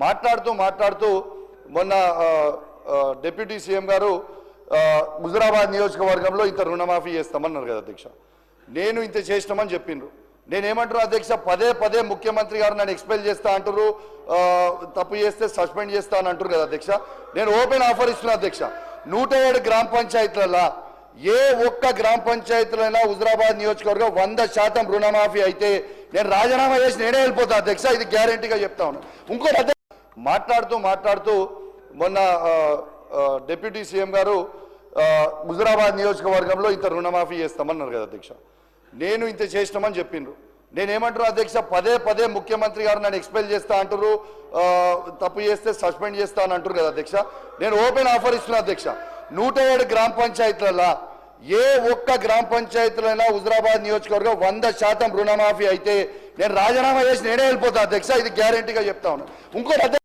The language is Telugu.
మాట్లాడుతూ మొన్న డిప్యూటీ సీఎం గారు హుజురాబాద్ నియోజకవర్గంలో ఇంత రుణమాఫీ చేస్తామన్నారు కదా అధ్యక్ష. నేను ఇంత చేసినామని చెప్పిండ్రు. నేనేమంటారు అధ్యక్ష, పదే ముఖ్యమంత్రి గారు నన్ను ఎక్స్పెల్ చేస్తా అంటారు, తప్పు చేస్తే సస్పెండ్ చేస్తా అని అంటారు కదా అధ్యక్ష. నేను ఓపెన్ ఆఫర్ ఇస్తున్నా అధ్యక్ష. 107 గ్రామ పంచాయతీలలో ఏ ఒక్క గ్రామ పంచాయతీలైనా హుజురాబాద్ నియోజకవర్గం 100% రుణమాఫీ అయితే నేను రాజీనామా చేసి నేనే వెళ్ళిపోతా అధ్యక్ష. ఇది గ్యారంటీగా చెప్తా ఉన్నా. ఇంకోటి అధ్యక్ష, మాట్లాడుతూ మొన్న డిప్యూటీ సీఎం గారు హుజురాబాద్ నియోజకవర్గంలో ఇంత రుణమాఫీ చేస్తామన్నారు కదా అధ్యక్ష. నేను ఇంత చేసినామని చెప్పిండ్రు. నేనేమంటారు అధ్యక్ష, పదే ముఖ్యమంత్రి గారు నన్ను ఎక్స్పెల్ చేస్తా అంటారు, తప్పు చేస్తే సస్పెండ్ చేస్తా అని అంటారు కదా అధ్యక్ష. నేను ఓపెన్ ఆఫర్ ఇస్తున్నా అధ్యక్ష. 107 గ్రామ పంచాయతీలలో ఏ ఒక్క గ్రామ పంచాయతీలైనా హుజురాబాద్ నియోజకవర్గం 100% రుణమాఫీ అయితే నేను రాజీనామా చేసి నేనే వెళ్ళిపోతా అధ్యక్ష. ఇది గ్యారంటీగా చెప్తా ఉన్నా. ఇంకోటి